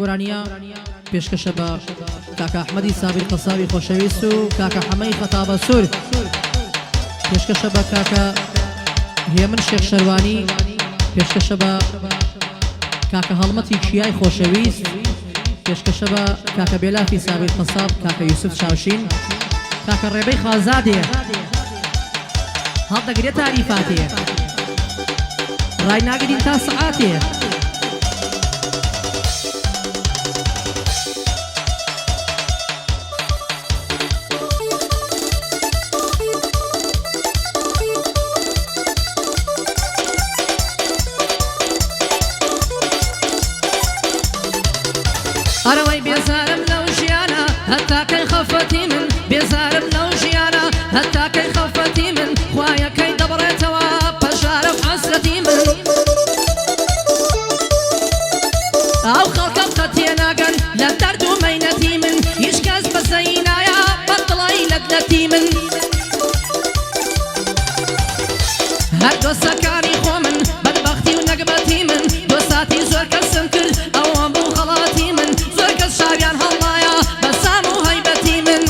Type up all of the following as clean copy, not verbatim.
گۆرانیە پێشکەشە بە کاکە ئەحمەدی سابر قەسابی خۆشەویست و کاکە حەمەی خەتابە سوور پێشکەشە بە کاکە هێمن شێخ شەروانی پێشکەشە بە کاکە هەڵمەتی کیای خۆشەویست پێشکەشە بە کاکە بێلافی سابر قەساب کاکە یوسف چاوشین کاکە ڕێبەی خازادێ هەڵدەگرێت تاریفاتێ ڕای ناگرین تا سەعاتێ أروي بيزارم لو جيانا حتى كي خفتي من بيزارم لو جيانا حتى كي خفتي من خوايا كي دبرتوا بشارف حسرتي من أو خلق قتينا قن لا تردو مينتي من يشكاز بزينا يا بطلعي لدنتي من هردو سكاري خومن بدبختي ونقبتي من دوساتي زور كسم كل أو أبو خلاتي من شابيان هلايا بسامو هيبتي من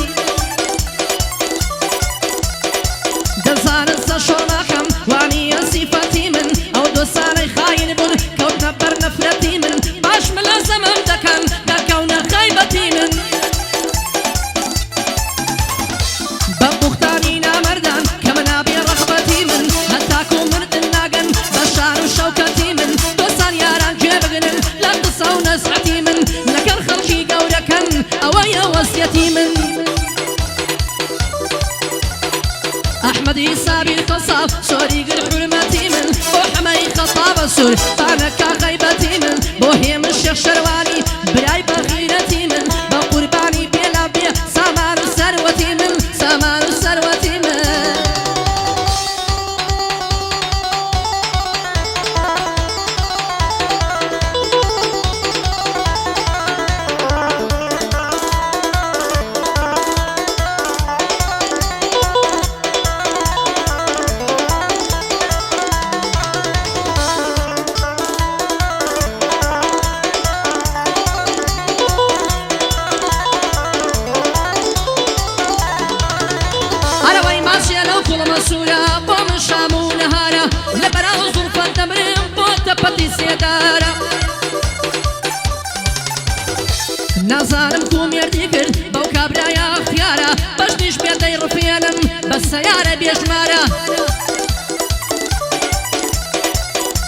دزان السشوناكم واني صفتي من او دوساني خاين بن كون نبر نفرتي من باش ملازم دكن دكون خيبتي من ببختانينا مردان كمنا بي رغبتي من هتاكو مرد الناقن بشار وشوكتي من دوسان ياران جيبغنن لا تصو نسعتي من لكن خلقي قولكن اويا وصيتي من احمدي سابي القصاب سوري قل حرمتي من وحمي خطاب السور طعنك غيبتي من بوهيم الشيخ شرواني براي بغيرتي من بقرباني بلا بيا سامان ثروتي من سامان ثروتي من مسؤولة بوم شامو نهارا لبراو ظرفة تمرين بوتا بطي سيدارا نظارم كوم يرديكر بو كابرا يا اختيارا بشنيش بيدي رفيانم بس سيارة بيجمارا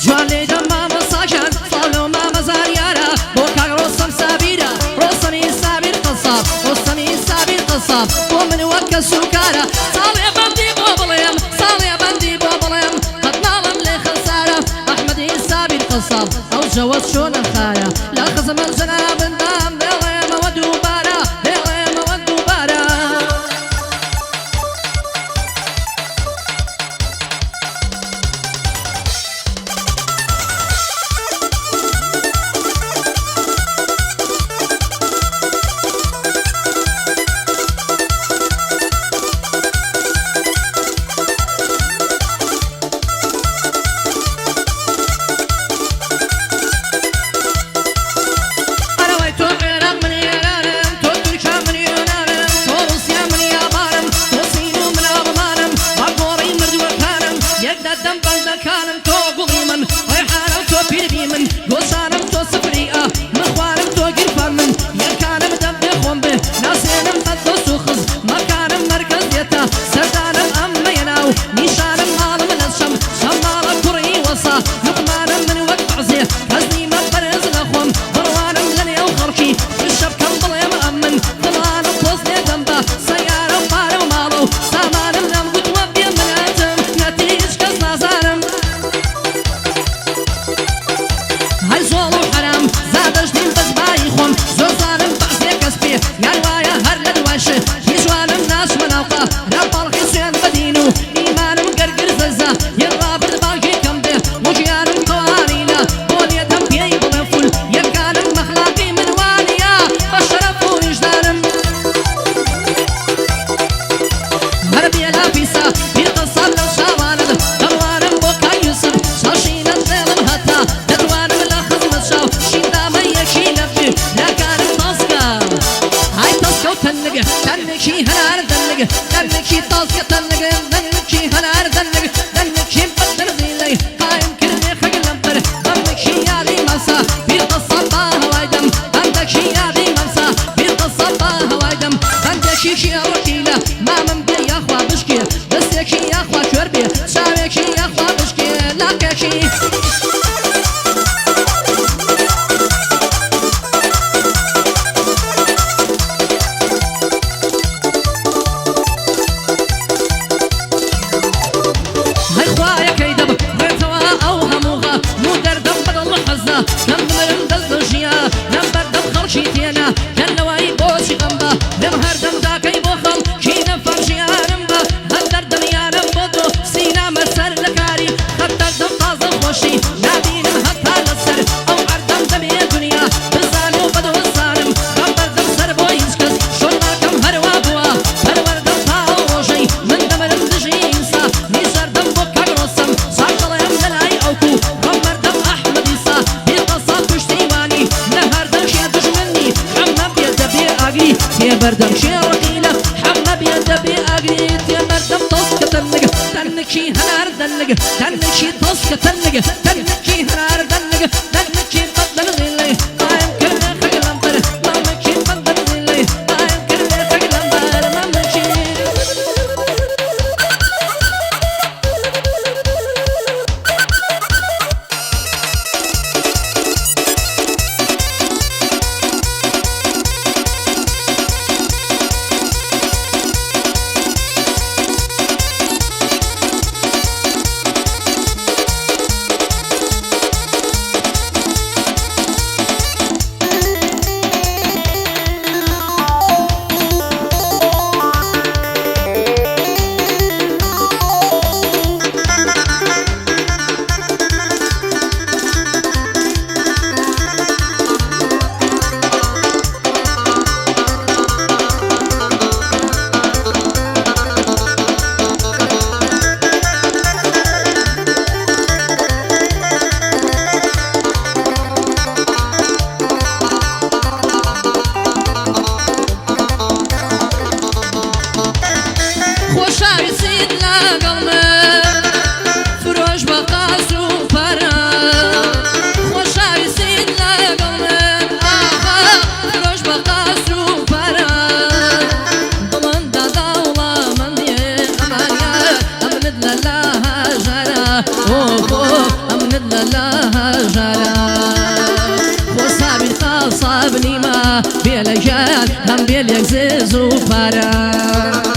جوان ليدا ماما ساكن صالو ماما زاريارا بو كاك روسم سابيرا روسمي سابير قصاب روسمي سابير قصاب ومن وكا سوكارا صالي بندي بوبليم صالي بندي بوبليم قد نالم لي خسارة أحمدي سابير قصاب أو جوز شون الخارة لا خزم الجناب الدام بيغيم ودوبارا بيغيم ودوبارا طاسكة تنق دنكي هنار دنق دنكي بدر زيلي قايم كرمي خق لمبر دنكي يالي مسا بير قصبا هوايدم دنكي يالي مسا بير قصبا هوايدم دنكي شي وكيلة ما من بي يا اخوا بشكي دستكي يا اخوا شربي شاويكي يا اخوا بشكي لاكشي بردم شيرقيلة حمى بيده بأقريت يا بردم طسكة تنق تنكشي هنار دنق تنكشي طسكة تنق تنكشي هنار دنق تنكشي بدل زيلي قايم كرني خق لمبر مامكشي بدل زيلي قايم كرني خق لمبر مامكشي خوشاوی سید لگلمه فروش بقاس و پرا خوشاوی سید لگلمه آها فروش بقاس و پرا دلن داولا من دیه امانیا امند لله جرا امند لله جرا خوشاوی خاص بنیما بیل جان هم بیل یک زیزو پرا